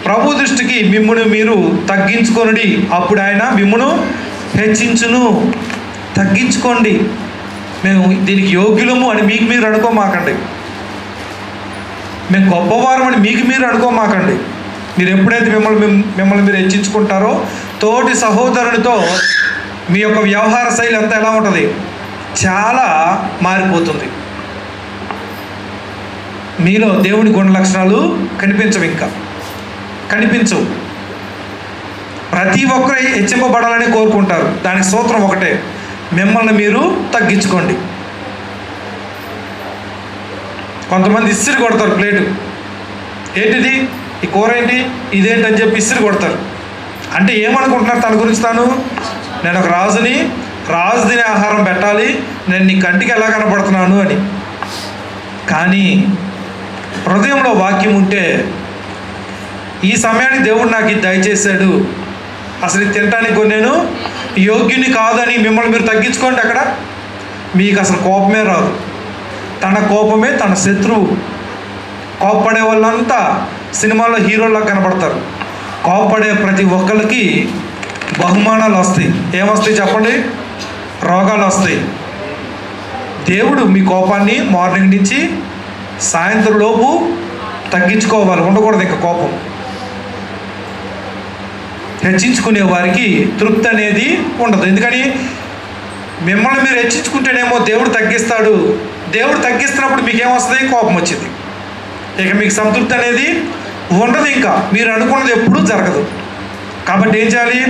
ప్రభు దృష్టికి మిమ్మును మీరు తగ్గించుకొనుడి, అప్పుడు ఆయన మిమ్మును హెచ్చించును. తగ్గించుకోండి. మేము దీనికి యోగ్యులము అని మీకు మీరు అనుకోమాకండి. మేము గొప్పవారం అని మీకు మీరు అనుకోమాకండి. మీరు ఎప్పుడైతే మిమ్మల్ని మీరు హెచ్చించుకుంటారో తోటి సహోదరునితో మీ యొక్క వ్యవహార శైలి అంతా ఎలా ఉంటుంది? చాలా మారిపోతుంది. మీలో దేవుని గుణ లక్షణాలు కనిపించవు, ఇంకా కనిపించవు. ప్రతి ఒక్కరు హెచ్చింపబడాలని కోరుకుంటారు. దానికి సూత్రం ఒకటే, మిమ్మల్ని మీరు తగ్గించుకోండి. కొంతమంది ఇస్త్రీ కొడతారు ప్లేటు, ఏంటిది ఈ కూర ఏంటి ఇదేంటి అని చెప్పి ఇస్త్రీ కొడతారు. అంటే ఏమనుకుంటున్నారు తన గురించి తాను? నేను ఒక రాజుని, రాజు తినే ఆహారం పెట్టాలి, నేను నీ కంటికి ఎలా కనపడుతున్నాను అని. కానీ హృదయంలో వాక్యం ఉంటే, ఈ సమయానికి దేవుడు నాకు ఇది దయచేశాడు, అసలు ఇది తినటానికి నేను యోగ్యుని కాదని మిమ్మల్ని మీరు తగ్గించుకోండి. అక్కడ మీకు అసలు కోపమే రాదు. తన కోపమే తన శత్రువు. కోపపడే వాళ్ళంతా సినిమాల్లో హీరోల్లా కనపడతారు. కోపపడే ప్రతి ఒక్కరికి బహుమానాలు వస్తాయి. ఏమొస్తాయి చెప్పండి? రోగాలు వస్తాయి. దేవుడు మీ కోపాన్ని మార్నింగ్ నుంచి సాయంత్రం లోపు తగ్గించుకోవాలి, ఉండకూడదు ఇంకా కోపం. హెచ్చించుకునే వారికి తృప్తి అనేది ఉండదు. ఎందుకని? మిమ్మల్ని మీరు హెచ్చించుకుంటేనేమో దేవుడు తగ్గిస్తాడు. దేవుడు తగ్గిస్తున్నప్పుడు మీకేమొస్తుంది? కోపం వచ్చింది. ఇక మీకు సంతృప్తి అనేది ఉండదు. ఇంకా మీరు అనుకున్నది ఎప్పుడూ జరగదు. కాబట్టి ఏం చేయాలి?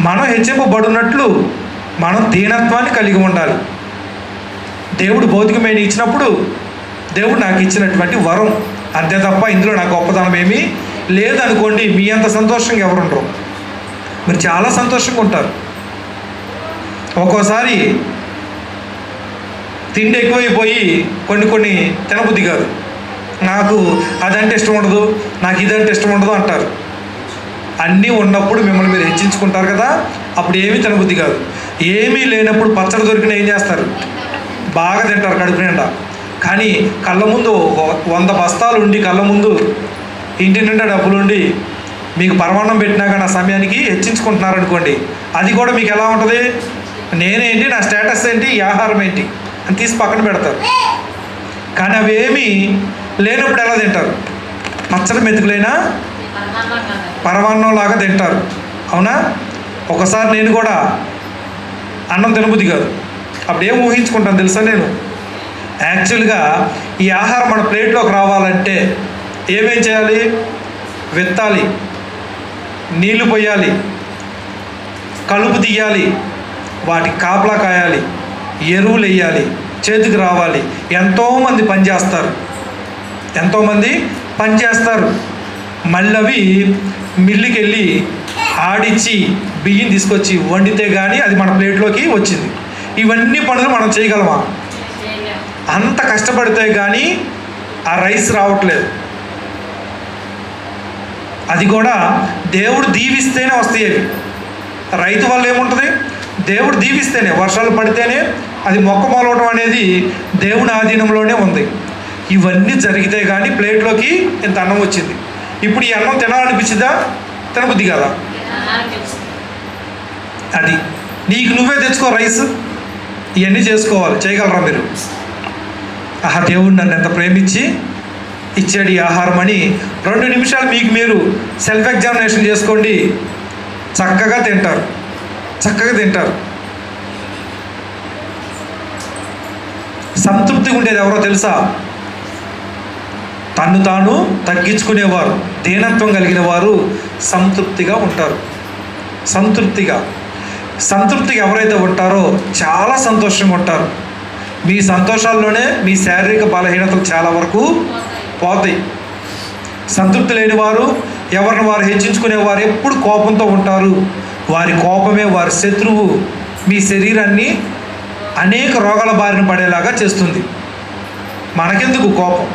మనం హెచ్చింపబడినట్లు మనం దీనత్వాన్ని కలిగి ఉండాలి. దేవుడు భౌతికమైన ఇచ్చినప్పుడు దేవుడు నాకు ఇచ్చినటువంటి వరం అంతే తప్ప ఇందులో నాకు గొప్పతనం ఏమీ లేదనుకోండి. మీ అంత సంతోషంగా ఎవరు ఉండరు. మీరు చాలా సంతోషంగా ఉంటారు. ఒక్కోసారి తిండి ఎక్కువైపోయి కొన్ని తినబుద్ధి కాదు. నాకు అదంటే ఇష్టం ఉండదు, నాకు ఇదంటే ఇష్టం ఉండదు అంటారు. అన్నీ ఉన్నప్పుడు మిమ్మల్ని మీరు హెచ్చించుకుంటారు కదా, అప్పుడు ఏమీ తినబుద్ధి కాదు. ఏమీ లేనప్పుడు పచ్చడి దొరికిన ఏం చేస్తారు? బాగా తింటారు కడుపు నిండా. కానీ కళ్ళ ముందు 100 బస్తాలు ఉండి, కళ్ళ ముందు ఇంటి నిండా డబ్బులుండి మీకు పరమాన్నం పెట్టినా కానీ ఆ సమయానికి హెచ్చించుకుంటున్నారనుకోండి, అది కూడా మీకు ఎలా ఉంటుంది? నేనేంటి, నా స్టేటస్ ఏంటి, ఈ ఆహారం ఏంటి అని తీసి పక్కన పెడతారు. కానీ అవి ఏమీ లేనప్పుడు ఎలా తింటారు? పచ్చడి మెతుకులైనా పరమాన్నం లాగా తింటారు. అవునా? ఒకసారి నేను కూడా అన్నం తినబుద్ధి కాదు. అప్పుడు ఏం ఊహించుకుంటాను తెలుసా? నేను యాక్చువల్గా ఈ ఆహారం మన ప్లేట్లోకి రావాలంటే ఏమేం చేయాలి? విత్తాలి, నీళ్లు పోయాలి, కలుపు తీయాలి, వాటికి కాపలా కాయాలి, ఎరువులు వేయాలి, చేతికి రావాలి. ఎంతోమంది పనిచేస్తారు. మళ్ళీ అవి మిల్లుకి వెళ్ళి ఆడిచ్చి బియ్యం తీసుకొచ్చి వండితే కానీ అది మన ప్లేట్లోకి వచ్చింది. ఇవన్నీ పనులు మనం చేయగలమా? అంత కష్టపడితే కానీ ఆ రైస్ రావట్లేదు. అది కూడా దేవుడు దీవిస్తేనే వస్తాయి. అవి రైతు వల్ల ఏముంటుంది? దేవుడు దీవిస్తేనే, వర్షాలు పడితేనే అది మొక్క మొలవడం అనేది దేవుని ఆధీనంలోనే ఉంది. ఇవన్నీ జరిగితే కానీ ప్లేట్లోకి ఇంత అన్నం వచ్చింది. ఇప్పుడు ఈ అన్నం తినాలనిపించిందా? తినబుద్ధి కదా. అది నీకు నువ్వే తెచ్చుకో రైస్, ఇవన్నీ చేసుకోవాలి. చేయగలరా మీరు? ఆహా, దేవుడు నన్ను ఎంత ప్రేమించి ఇచ్చాడు ఈ ఆహారం అని 2 నిమిషాలు మీకు మీరు సెల్ఫ్ ఎగ్జామినేషన్ చేసుకోండి. చక్కగా తింటారు. సంతృప్తిగా ఉండేది ఎవరో తెలుసా? తను తాను తగ్గించుకునేవారు, దీనత్వం కలిగిన వారు సంతృప్తిగా ఉంటారు. సంతృప్తిగా ఎవరైతే ఉంటారో చాలా సంతోషంగా ఉంటారు. మీ సంతోషాల్లోనే మీ శారీరక బలహీనతలు చాలా వరకు పోతాయి. సంతృప్తి లేని వారు, ఎవరిని వారు హెచ్చించుకునేవారు ఎప్పుడు కోపంతో ఉంటారు. వారి కోపమే వారి శత్రువు. మీ శరీరాన్ని అనేక రోగాల బారిన పడేలాగా చేస్తుంది. మనకెందుకు కోపం?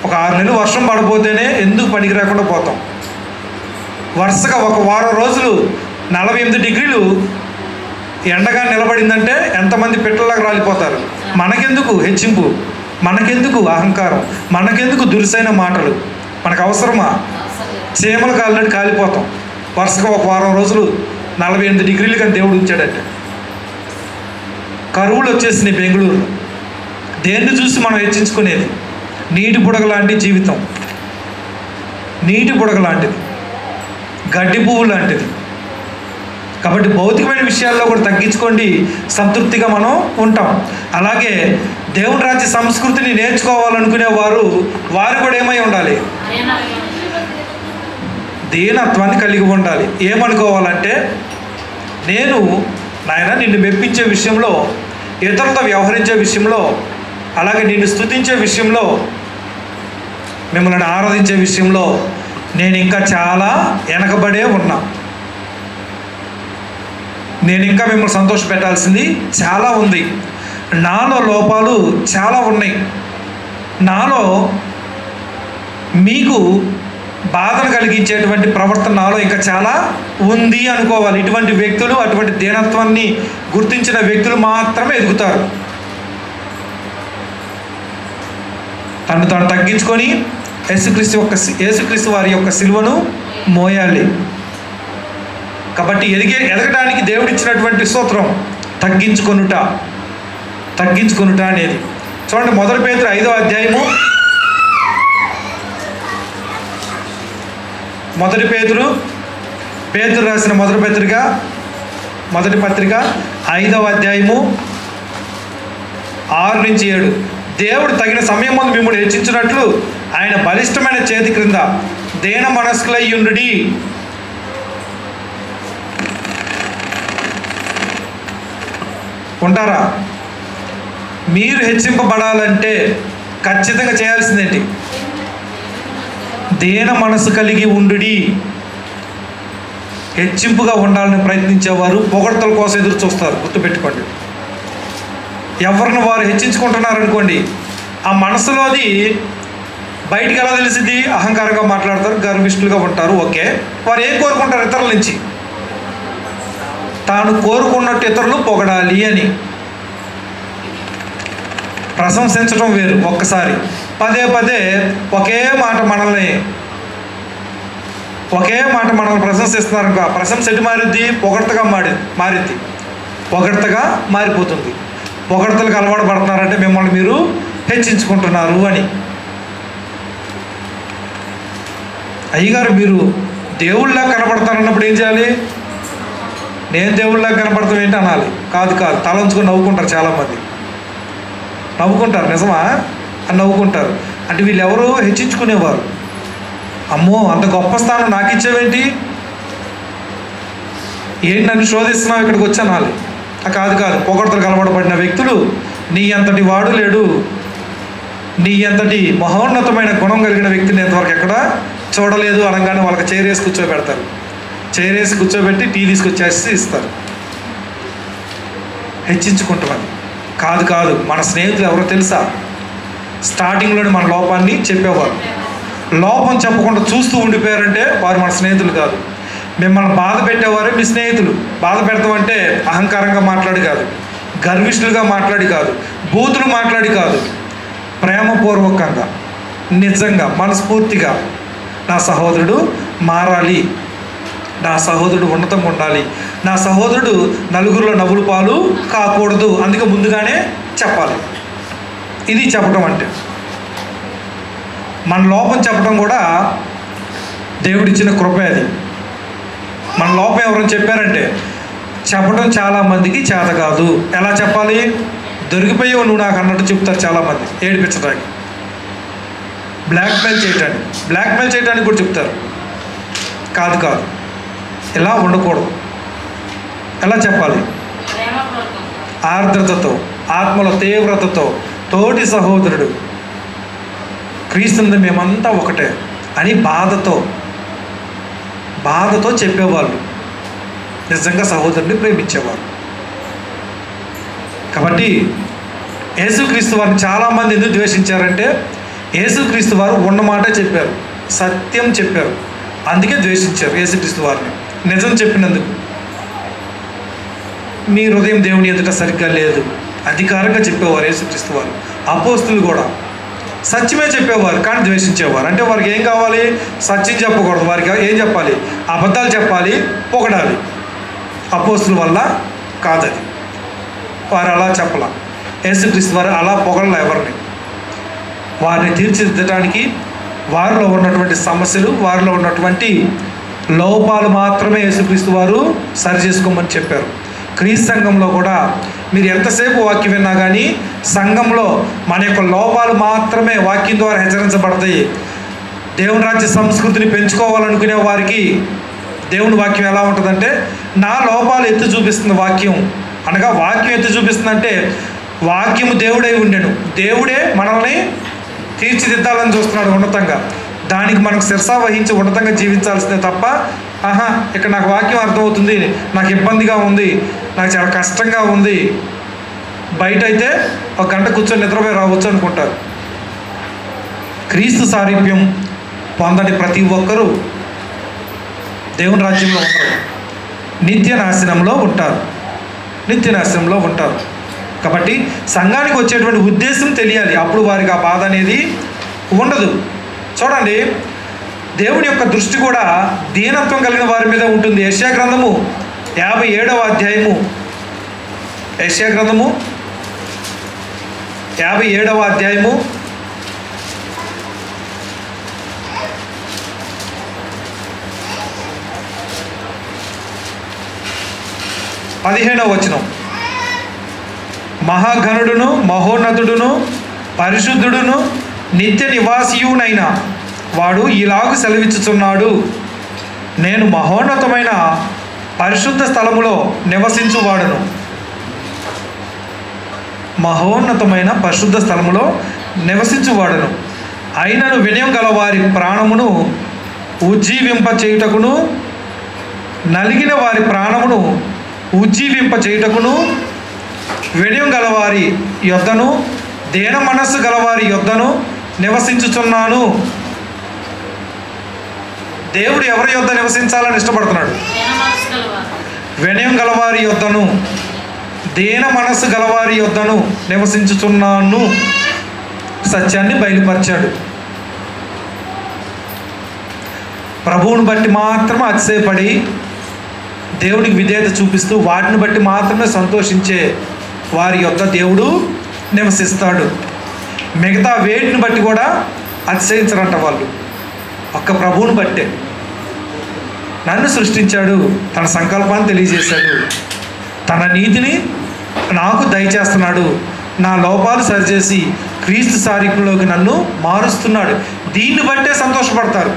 ఒక 6 నెలలు వర్షం పడిపోతేనే ఎందుకు పనికి రాకుండా పోతాం. వరుసగా ఒక వారం రోజులు 48 డిగ్రీలు ఎండగా నిలబడిందంటే ఎంతమంది పిట్టల్లాగా రాలిపోతారు. మనకెందుకు హెచ్చింపు? మనకెందుకు అహంకారం? మనకెందుకు దురుసైన మాటలు? మనకు అవసరమా? చీమలు కాలినట్టు కాలిపోతాం. వరుసగా ఒక వారం రోజులు 48 డిగ్రీలు కానీ దేవుడు ఉంచాడంటే. కరువులు వచ్చేసినాయి బెంగళూరులో. దేన్ని చూసి మనం హెచ్చించుకునేది? నీటి బుడగ లాంటి జీవితం, నీటి బుడగ లాంటిది, గడ్డి పువ్వు లాంటిది. కాబట్టి భౌతికమైన విషయాల్లో కూడా తగ్గించుకోండి, సంతృప్తిగా మనం ఉంటాం. అలాగే దేవుని రాజ్య సంస్కృతిని నేర్చుకోవాలనుకునే వారు కూడా ఏమై ఉండాలి? దీనత్వాన్ని కలిగి ఉండాలి. ఏమనుకోవాలంటే, నేను నాయన నిన్ను మెప్పించే విషయంలో, ఇతరులతో వ్యవహరించే విషయంలో, అలాగే నిన్ను స్తుతించే విషయంలో, మిమ్మల్ని ఆరాధించే విషయంలో నేను ఇంకా చాలా వెనకబడే ఉన్నా. నేను ఇంకా మిమ్మల్ని సంతోషపెట్టాల్సింది చాలా ఉంది. నాలో లోపాలు చాలా ఉన్నాయి. నాలో మీకు బాధను కలిగించేటువంటి ప్రవర్తన నాలో ఇంకా చాలా ఉంది అనుకోవాలి. ఇటువంటి వ్యక్తులు, అటువంటి దీనత్వాన్ని గుర్తించిన వ్యక్తులు మాత్రమే ఎదుగుతారు. తను తాను తగ్గించుకొని యేసుక్రీస్తు వారి యొక్క సిలువను మోయాలి. కాబట్టి ఎదగడానికి దేవుడిచ్చినటువంటి సూత్రం తగ్గించుకొనుట అనేది. చూడండి, 1 పేతురు 5వ అధ్యాయము, 1 పేతురు రాసిన మొదటి పత్రిక 5వ అధ్యాయము 6-7. దేవుడు తగిన సమయం ముందు మిమ్మల్ని హెచ్చించినట్లు ఆయన బలిష్టమైన చేతి క్రింద దీన మనస్కులై ఉండుడి. ఉంటారా? మీరు హెచ్చింపబడాలంటే ఖచ్చితంగా చేయాల్సిందేంటి? దీన మనసు కలిగి ఉండుడి. హెచ్చింపుగా ఉండాలని ప్రయత్నించేవారు పొగడ్తల కోసం ఎదురు చూస్తారు. గుర్తుపెట్టుకోండి. ఎవరిని వారు హెచ్చించుకుంటున్నారనుకోండి, ఆ మనసులోది బయటికి ఎలా తెలిసింది? అహంకారంగా మాట్లాడతారు, గర్విష్ఠులుగా ఉంటారు. ఓకే, వారు ఏం కోరుకుంటారు? ఇతరుల నుంచి తాను కోరుకున్నట్టు ఇతరులు పొగడాలి అని. ప్రశంసించడం వేరు. ఒక్కసారి పదే ఒకే మాట మనల్ని ప్రశంసిస్తున్నారు. ఇంకా ప్రశంస ఎటు మారిద్ది? పొగడ్తగా మారిద్ది. పొగడ్తగా మారిపోతుంది. పొగడ్తలకు అలవాటు పడుతున్నారంటే మిమ్మల్ని మీరు హెచ్చించుకుంటున్నారు అని. అయ్యగారు మీరు దేవుళ్ళలా కనపడతారన్నప్పుడు ఏం చేయాలి? నేను దేవుళ్ళలా కనపడతాం ఏంటి అనాలి. కాదు తల ఉంచుకొని నవ్వుకుంటారు. చాలామంది నవ్వుకుంటారు. నిజమా అని నవ్వుకుంటారు. అంటే వీళ్ళు ఎవరు? హెచ్చించుకునేవారు. అమ్మో, అంత గొప్ప స్థానం నాకు ఇచ్చేవేంటి? ఏంటి నన్ను శోధిస్తున్నావు, ఇక్కడికి వచ్చి అనాలి. కాదు పొగడ్తలకు అలవాటుపడిన వ్యక్తులు, నీ అంతటి వాడు లేడు, నీ అంతటి మహోన్నతమైన గుణం కలిగిన వ్యక్తిని ఇంతవరకు ఎక్కడ చూడలేదు అనగానే వాళ్ళకి చైరేసి కూర్చోబెడతారు. చైరేసి కూర్చోబెట్టి టీ తీసుకొచ్చేసి ఇస్తారు. హెచ్చించుకుంటున్నది కాదు. మన స్నేహితులు ఎవరో తెలుసా? స్టార్టింగ్లోనే మన లోపాన్ని చెప్పేవారు. లోపం చెప్పకుండా చూస్తూ ఉండిపోయారంటే వారు మన స్నేహితులు కాదు. మిమ్మల్ని బాధ పెట్టేవారే మీ స్నేహితులు. బాధ పెడతామంటే అహంకారంగా మాట్లాడి కాదు, గర్విష్ఠులుగా మాట్లాడి కాదు, బూతులు మాట్లాడి కాదు, ప్రేమపూర్వకంగా, నిజంగా, మనస్ఫూర్తిగా నా సహోదరుడు మారాలి, నా సహోదరుడు ఉన్నతంగా ఉండాలి, నా సహోదరుడు నలుగురిలో నవ్వులు పాలు కాకూడదు, అందుకే ముందుగానే చెప్పాలి. ఇది చెప్పడం అంటే. మన లోపం చెప్పడం కూడా దేవుడిచ్చిన కృపే. అది మన లోపం ఎవరైనా చెప్పారంటే చెప్పడం చాలామందికి చేత కాదు. ఎలా చెప్పాలి? దొరికిపోయావు నువ్వు నాకు అన్నట్టు చెప్తారు చాలామంది, ఏడిపించడానికి, బ్లాక్మెయిల్ చేయడానికి కూడా చెప్తారు. కాదు ఇలా ఉండకూడదు. ఎలా చెప్పాలి? ఆర్ద్రతతో, ఆత్మలో తీవ్రతతో, తోటి సహోదరుడు క్రీస్తునందు మేమంతా ఒకటే అని బాధతో చెప్పేవాళ్ళు నిజంగా సహోదరుని ప్రేమించేవారు. కాబట్టి యేసుక్రీస్తు వారిని చాలామంది ఎందుకు ద్వేషించారంటే యేసుక్రీస్తు వారు ఉన్నమాట చెప్పారు, సత్యం చెప్పారు, అందుకే ద్వేషించారు యేసుక్రీస్తు వారిని. నిజం చెప్పినందుకు. మీ హృదయం దేవుని ఎదుట సరిగ్గా లేదు, అధికారంగా చెప్పేవారు యేసుక్రీస్తు వారు. అపోస్తులు కూడా సత్యమే చెప్పేవారు కానీ ద్వేషించేవారు. అంటే వారికి ఏం కావాలి? సత్యం చెప్పకూడదు. వారికి ఏం చెప్పాలి? అబద్ధాలు చెప్పాలి, పొగడాలి. అపోస్తుల వల్ల కాదది. వారు అలా చెప్పలా. యేసుక్రీస్తు వారు అలా పొగడలా ఎవరిని. వారిని తీర్చిదిద్దడానికి వారిలో ఉన్నటువంటి సమస్యలు, వారిలో ఉన్నటువంటి లోపాలు మాత్రమే యేసుక్రీస్తు వారు సరి చేసుకోమని చెప్పారు. క్రీస్తు సంఘంలో కూడా మీరు ఎంతసేపు వాక్యం విన్నా కానీ సంఘంలో మన యొక్క లోపాలు మాత్రమే వాక్యం ద్వారా హెచ్చరించబడతాయి. దేవుని రాజ్య సంస్కృతిని పెంచుకోవాలనుకునే వారికి దేవుని వాక్యం ఎలా ఉంటుందంటే నా లోపాలు ఎత్తి చూపిస్తుంది వాక్యం. అనగా వాక్యం ఎత్తి చూపిస్తుందంటే వాక్యము దేవుడై ఉండెను, దేవుడే మనల్ని తీర్చిదిద్దాలని చూస్తున్నాడు ఉన్నతంగా. దానికి మనకు శిరసా వహించి ఉన్నతంగా జీవించాల్సిందే తప్ప ఇక్కడ నాకు వాక్యం అర్థమవుతుంది, నాకు ఇబ్బందిగా ఉంది, నాకు చాలా కష్టంగా ఉంది, బయట అయితే ఒక గంట కూర్చొని నిద్రపోయి రావచ్చు అనుకుంటారు. క్రీస్తు సారూప్యం పొందని ప్రతి ఒక్కరూ దేవుని రాజ్యంలో ఉంటారు, నిత్య నాశనంలో ఉంటారు, నిత్య నాశనంలో ఉంటారు. కాబట్టి సంఘానికి వచ్చేటువంటి ఉద్దేశం తెలియాలి, అప్పుడు వారికి ఆ బాధ అనేది ఉండదు. చూడండి, దేవుని యొక్క దృష్టి కూడా దీనత్వం కలిగిన వారి మీద ఉంటుంది. యెషయా గ్రంథము 57వ అధ్యాయము, యెషయా గ్రంథము 57వ అధ్యాయము 15వ వచనం. మహాఘనుడును మహోన్నతుడును పరిశుద్ధుడును నిత్య నివాసియునైన వాడు ఇలాగు సెలవిచ్చుచున్నాడు, నేను మహోన్నతమైన పరిశుద్ధ స్థలములో నివసించువాడును. మహోన్నతమైన పరిశుద్ధ స్థలములో నివసించువాడును. అయినను వినయం గల వారి ప్రాణమును ఉజ్జీవింప చేయుటకును, నలిగిన వారి ప్రాణమును ఉజ్జీవింప చేయుటకును, వినయం గలవారి యొద్దను దీన మనస్సు గలవారి యొద్దను నివసించుచున్నాను. దేవుడు ఎవరి యొద్ద నివసించాలని ఇష్టపడుతున్నాడు? వినయం గలవారి యొద్దను దీన మనస్సు గలవారి యొద్దను నివసించుచున్నాను. సత్యాన్ని బయలుపరిచాడు. ప్రభువుని బట్టి మాత్రమే అతిశయపడి దేవుడికి విధేయత చూపిస్తూ వాటిని బట్టి మాత్రమే సంతోషించే వారి యొద్ద దేవుడు నివసిస్తాడు. మిగతా వేటిని బట్టి కూడా అతిశయించరంట వాళ్ళు. ఒక్క ప్రభువుని బట్టే. నన్ను సృష్టించాడు, తన సంకల్పాన్ని తెలియజేశాడు, తన నీతిని నాకు దయచేస్తున్నాడు, నా లోపాలు సరిచేసి క్రీస్తు సారూప్యంలోకి నన్ను మారుస్తున్నాడు. దీన్ని బట్టే సంతోషపడతారు,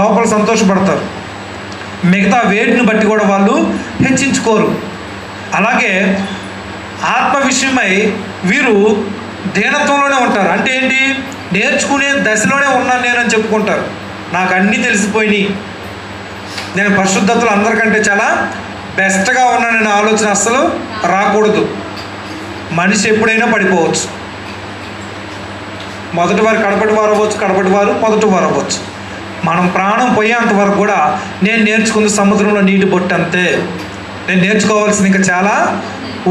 లోపల సంతోషపడతారు. మిగతా వేటిని బట్టి కూడా వాళ్ళు హెచ్చించుకోరు. అలాగే ఆత్మ విషయమై వీరు దీనత్వంలోనే ఉంటారు. అంటే ఏంటి? నేర్చుకునే దశలోనే ఉన్నాను నేనని చెప్పుకుంటారు. నాకు అన్నీ తెలిసిపోయినాయి, నేను పరిశుద్ధతలో అందరికంటే చాలా బెస్ట్గా ఉన్నాననే ఆలోచన అస్సలు రాకూడదు. మనిషి ఎప్పుడైనా పడిపోవచ్చు. మొదటి వారు కడపటి వారు అవ్వచ్చు, కడపటి వారు మొదటి వారు అవ్వచ్చు. మనం ప్రాణం పోయేంత వరకు కూడా నేను నేర్చుకుంది సముద్రంలో నీటి బొట్టు అంతే, నేను నేర్చుకోవాల్సింది ఇంకా చాలా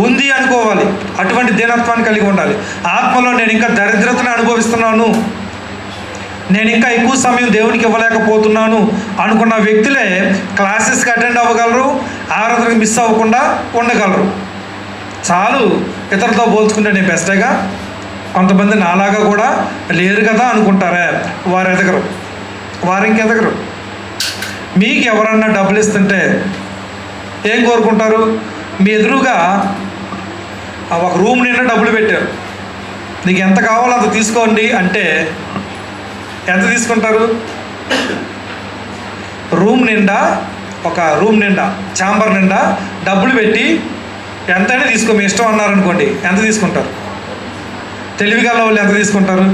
ఉంది అనుకోవాలి. అటువంటి దీనత్వాన్ని కలిగి ఉండాలి. ఆత్మలో నేను ఇంకా దరిద్రతను అనుభవిస్తున్నాను, నేను ఇంకా ఎక్కువ సమయం దేవునికి ఇవ్వలేకపోతున్నాను అనుకున్న వ్యక్తులే క్లాసెస్కి అటెండ్ అవ్వగలరు, ఆరాధనకు మిస్ అవ్వకుండా ఉండగలరు. చాలు ఇతరులతో పోల్చుకుంటే నేను బెస్టేగా, కొంతమంది నాలాగా కూడా లేరు కదా అనుకుంటారే, వారు ఎదగరు, వారు ఇంకెదగరు. మీకు ఎవరన్నా డబ్బులు ఇస్తుంటే ఏం కోరుకుంటారు? మీ ఎదురుగా ఒక రూమ్ నిండా డబ్బులు పెట్టారు, నీకు ఎంత కావాలో అంత తీసుకోండి అంటే ఎంత తీసుకుంటారు? రూమ్ నిండా, ఒక రూమ్ నిండా, ఛాంబర్ నిండా డబ్బులు పెట్టి ఎంతైనా తీసుకో మీ ఇష్టం అన్నారనుకోండి, ఎంత తీసుకుంటారు? తెలివిగల వాళ్ళు ఎంత తీసుకుంటారు?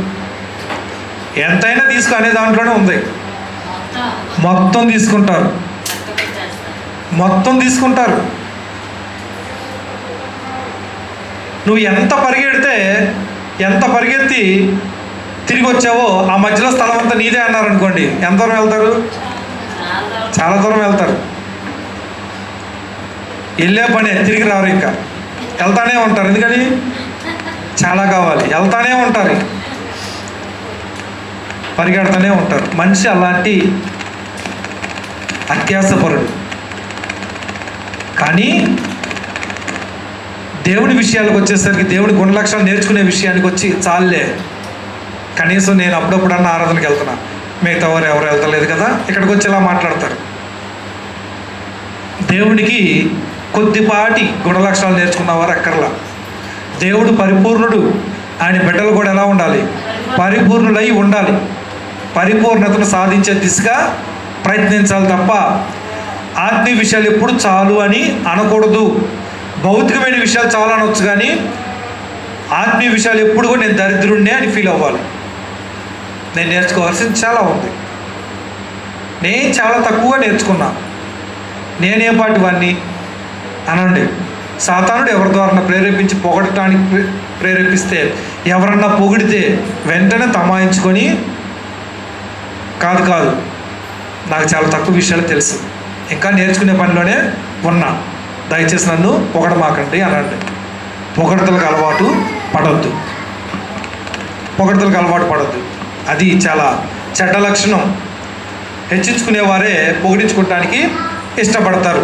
ఎంతైనా తీసుకో అనే దాంట్లోనే ఉంది. మొత్తం తీసుకుంటారు, మొత్తం తీసుకుంటారు. నువ్వు ఎంత పరిగెత్తి తిరిగి వచ్చావో ఆ మధ్యలో స్థలం అంతా నీదే అన్నారనుకోండి, ఎంత దూరం వెళ్తారు? చాలా దూరం వెళ్తారు. వెళ్ళే పనే, తిరిగి రారు, ఇంకా వెళ్తానే ఉంటారు. ఎందుకని? చాలా కావాలి, వెళ్తానే ఉంటారు. పరిగెడుతూనే ఉంటారు. మనిషి అలాంటి అత్యాసపరుడు. కానీ దేవుని విషయాలకు వచ్చేసరికి, దేవుని గుణలక్షణాలు నేర్చుకునే విషయానికి వచ్చి చాలే, కనీసం నేను అప్పుడప్పుడన్నా ఆరాధనకి వెళ్తున్నా, మిగతా వారు ఎవరు వెళ్తలేదు కదా, ఇక్కడికి వచ్చి ఇలా మాట్లాడతారు. దేవునికి కొద్దిపాటి గుణలక్షణాలు నేర్చుకున్నవారు అక్కర్లా. దేవుడు పరిపూర్ణుడు, ఆయన బిడ్డలు కూడా ఎలా ఉండాలి? పరిపూర్ణులై ఉండాలి. పరిపూర్ణతను సాధించే దిశగా ప్రయత్నించాలి తప్ప ఆత్మీయ విషయాలు ఎప్పుడు చాలు అని అనకూడదు. భౌతికమైన విషయాలు చాలా అనొచ్చు, కానీ ఆత్మీయ విషయాలు ఎప్పుడు కూడా నేను దరిద్రుడినే అని ఫీల్ అవ్వాలి. నేను నేర్చుకోవాల్సింది చాలా ఉంది. నేను చాలా తక్కువగా నేర్చుకున్నా. నేనే పాటి వాడిని అనండి. సాతానుడు ఎవరి ద్వారా ప్రేరేపించి పొగడటానికి ప్రేరేపిస్తే, ఎవరన్నా పొగిడితే వెంటనే తమాయించుకొని కాదు నాకు చాలా తక్కువ విషయాలు తెలుసు, ఇంకా నేర్చుకునే పనిలోనే ఉన్నా, దయచేసి నన్ను పొగడమాకండి అనండి. పొగడతలకు అలవాటు పడొద్దు. అది చాలా చెడ్డ లక్షణం. హెచ్చించుకునేవారే పొగిడించుకోవటానికి ఇష్టపడతారు.